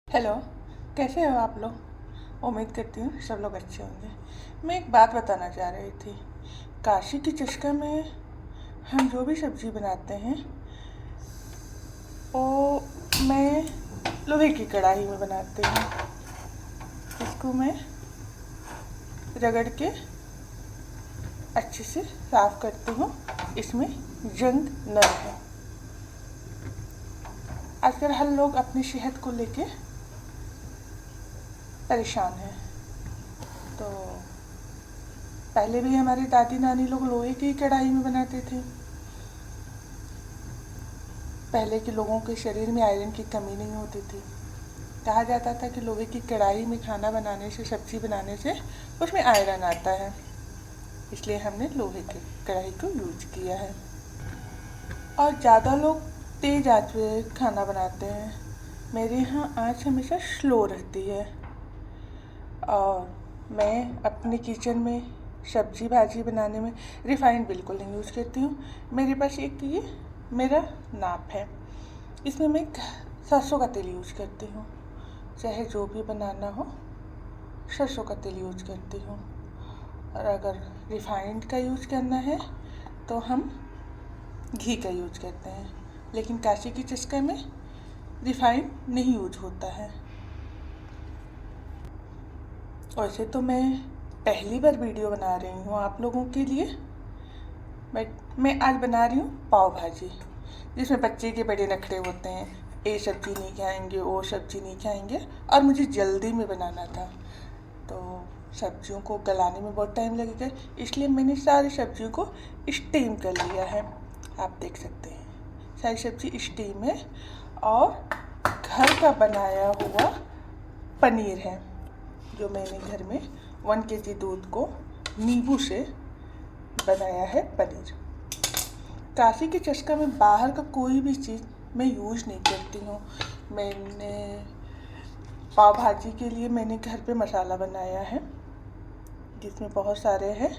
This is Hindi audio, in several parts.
हेलो। कैसे हो आप लोग? उम्मीद करती हूँ सब लोग अच्छे होंगे। मैं एक बात बताना चाह रही थी। काशी की चस्का में हम जो भी सब्ज़ी बनाते हैं वो मैं लोहे की कढ़ाई में बनाती हूँ। इसको मैं रगड़ के अच्छे से साफ़ करती हूँ, इसमें जंग न रहे। आजकल हर लोग अपनी सेहत को लेके परेशान हैं। तो पहले भी हमारी दादी नानी लोग लोहे की कढ़ाई में बनाते थे। पहले के लोगों के शरीर में आयरन की कमी नहीं होती थी। कहा जाता था कि लोहे की कढ़ाई में खाना बनाने से, सब्ज़ी बनाने से उसमें आयरन आता है, इसलिए हमने लोहे की कढ़ाई को यूज किया है। और ज़्यादा लोग तेज़ आंच पे खाना बनाते हैं। मेरे यहाँ आंच हमेशा स्लो रहती है। और मैं अपने किचन में सब्जी भाजी बनाने में रिफ़ाइंड बिल्कुल नहीं यूज़ करती हूँ। मेरे पास एक ये मेरा नाप है, इसमें मैं सरसों का तेल यूज़ करती हूँ। चाहे जो भी बनाना हो सरसों का तेल यूज़ करती हूँ। और अगर रिफ़ाइंड का यूज़ करना है तो हम घी का यूज़ करते हैं। लेकिन काशी की चस्का में रिफ़ाइंड नहीं यूज होता है। वैसे तो मैं पहली बार वीडियो बना रही हूँ आप लोगों के लिए, बट मैं आज बना रही हूँ पाव भाजी, जिसमें बच्चे के बड़े नखरे होते हैं। ये सब्ज़ी नहीं खाएंगे, वो सब्ज़ी नहीं खाएंगे, और मुझे जल्दी में बनाना था तो सब्जियों को गलाने में बहुत टाइम लगेगा, इसलिए मैंने सारी सब्जियों को स्टीम कर लिया है। आप देख सकते हैं सारी सब्ज़ी स्टीम है। और घर का बनाया हुआ पनीर है, जो मैंने घर में 1 kg दूध को नींबू से बनाया है पनीर। काशी की चस्का में बाहर का कोई भी चीज़ मैं यूज़ नहीं करती हूँ। मैंने पाव भाजी के लिए मैंने घर पे मसाला बनाया है, जिसमें बहुत सारे हैं।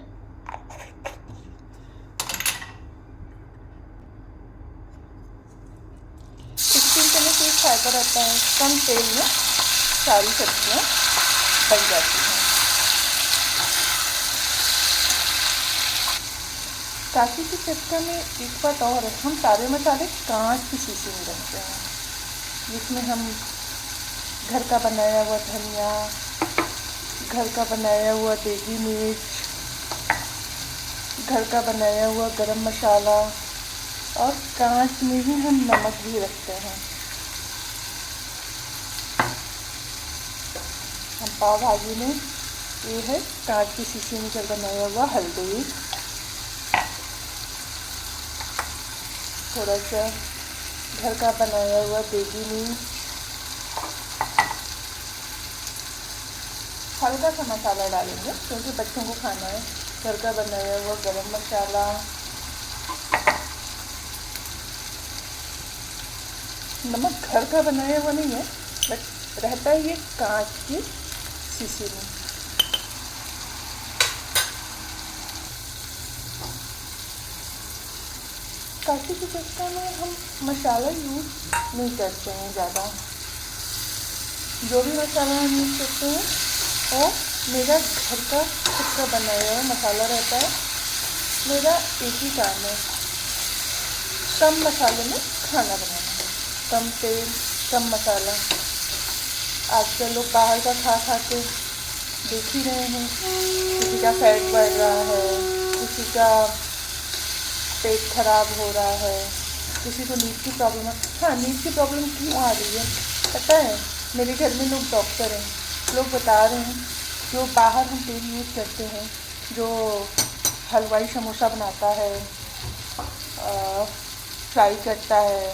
स्टीम करने से एक फ़ायदा रहता है, कम तेल में सारी सब्जियाँ बन जाती हैं। काशी की चस्का में एक बात और है, हम सारे मसाले कांच की शीशी में रखते हैं, जिसमें हम घर का बनाया हुआ धनिया, घर का बनाया हुआ देगी मिर्च, घर का बनाया हुआ गरम मसाला, और कांच में ही हम नमक भी रखते हैं। हम पाव भाजी में ये है कांच की शीशी में बनाया हुआ हल्दी, थोड़ा सा घर का बनाया हुआ देगी मिर्च, हल्का सा मसाला डालेंगे क्योंकि बच्चों को खाना है। घर का बनाया हुआ गरम मसाला, नमक घर का बनाया हुआ नहीं है, बट रहता है ये कांच की शीशी में। काशी की चस्का में हम मसाला यूज़ नहीं करते हैं ज़्यादा। जो भी मसाला हम यूज़ करते हैं वो मेरा घर का खुद का बनाया हुआ मसाला रहता है। मेरा एक ही काम है, कम मसाले में खाना बनाना, कम तेल कम मसाला। आजकल लोग बाहर का खा खा के देख ही रहे हैं, किसी का फैट बढ़ रहा है, किसी का पेट खराब हो रहा है, किसी को नींद की प्रॉब्लम है। हाँ, नींद की प्रॉब्लम क्यों आ रही है पता है? मेरे घर में लोग डॉक्टर हैं, लोग बता रहे हैं जो बाहर हम तेल यूज़ करते हैं, जो हलवाई समोसा बनाता है, फ्राई करता है,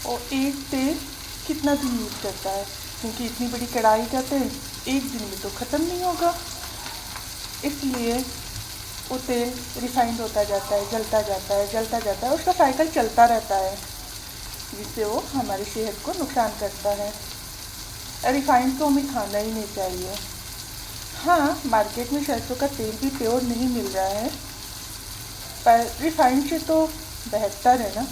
और एक तेल कितना दिन यूज़ करता है, क्योंकि इतनी बड़ी कढ़ाई का तेल एक दिन में तो ख़त्म नहीं होगा। इसलिए वो तेल रिफाइंड होता जाता है, जलता जाता है, जलता जाता है, उसका साइकिल चलता रहता है, जिससे वो हमारी सेहत को नुकसान करता है। रिफाइंड तो हमें खाना ही नहीं चाहिए। हाँ, मार्केट में सरसों का तेल भी प्योर नहीं मिल रहा है, पर रिफाइंड से तो बेहतर है ना।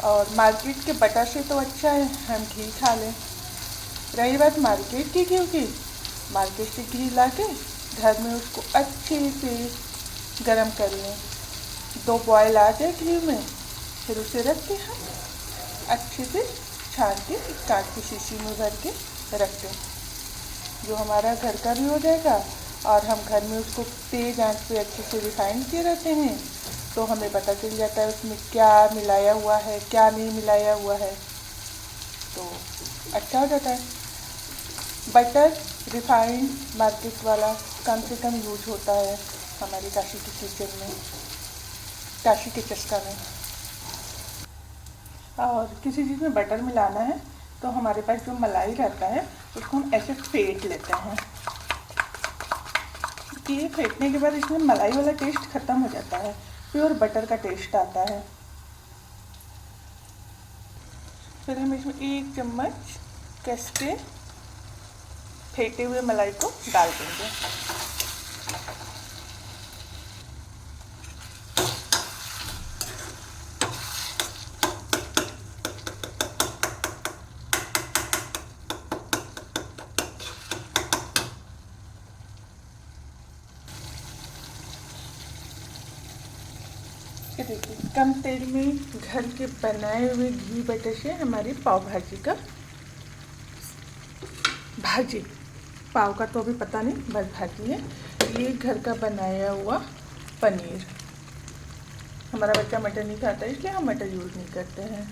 और मार्केट के बटर से तो अच्छा है हम घी खा लें। रही बात मार्केट की घी की, मार्केट से घी ला के घर में उसको अच्छे से गरम कर लें। 2 बॉयल आ जाए घी में, फिर उसे रख के हम अच्छे से छान के कांच की शीशी में भर के रख दें, जो हमारा घर का भी हो जाएगा और हम घर में उसको तेज़ आंच पे अच्छे से रिफाइन किए रहते हैं, तो हमें पता चल जाता है उसमें क्या मिलाया हुआ है क्या नहीं मिलाया हुआ है, तो अच्छा हो जाता है। बटर रिफाइंड मार्केट वाला कम से कम यूज होता है हमारी काशी के किचन में, काशी के चस्का में। और किसी चीज़ में बटर मिलाना है तो हमारे पास जो मलाई रहता है उसको हम ऐसे फेंट लेते हैं, ये फेंटने के बाद इसमें मलाई वाला टेस्ट ख़त्म हो जाता है, प्योर बटर का टेस्ट आता है। फिर हम इसमें 1 चम्मच कस के फेंटे हुए मलाई को डाल देंगे। ये देखिए कम तेल में घर के बनाए हुए घी बटर से हमारी पाव भाजी का भाजी, पाव का तो अभी पता नहीं, बस भाजी है। ये घर का बनाया हुआ पनीर, हमारा बच्चा मटर नहीं खाता इसलिए हम मटर यूज़ नहीं करते हैं।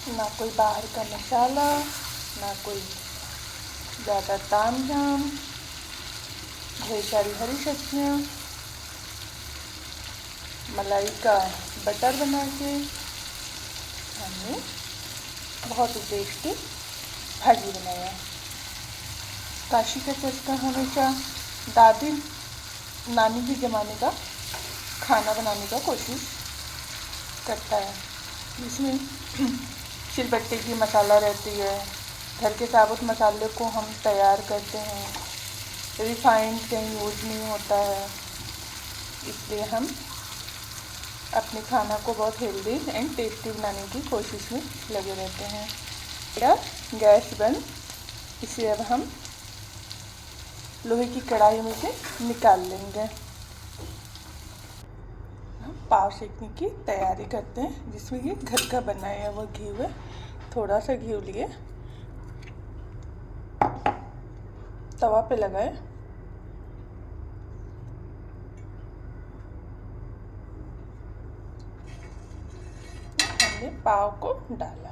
ना कोई बाहर का मसाला, ना कोई ज़्यादा ताम झाम, ढेर सारी हरी सब्जियाँ, मलाई का बटर बना के हमने बहुत ही टेस्टी भाजी बनाया। काशी का चस्का हमेशा दादी नानी के ज़माने का खाना बनाने का कोशिश करता है, जिसमें सिलबट्टे की मसाला रहती है, घर के साबुत मसाले को हम तैयार करते हैं, रिफाइंड कहीं यूज नहीं होता है, इसलिए हम अपने खाना को बहुत हेल्दी एंड टेस्टी बनाने की कोशिश में लगे रहते हैं। मेरा गैस बंद, इसे अब हम लोहे की कढ़ाई में से निकाल लेंगे। हम पाव सेकने की तैयारी करते हैं, जिसमें ये घर का बनाया हुआ घी है। थोड़ा सा घी लिए तवा पे लगाए, हमने पाव को डाला,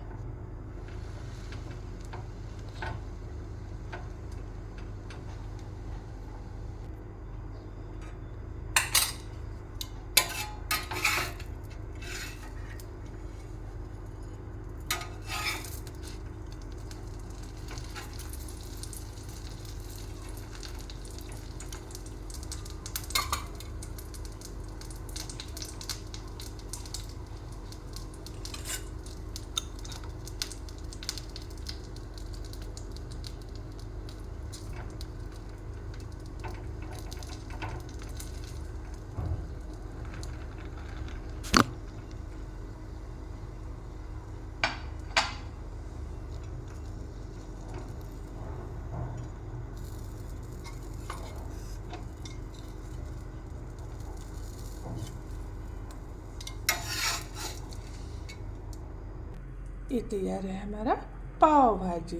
ये तैयार है हमारा पाव भाजी।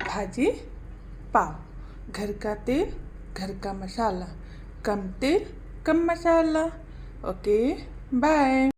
भाजी पाव, घर का तेल घर का मसाला, कम तेल कम मसाला। Okay bye.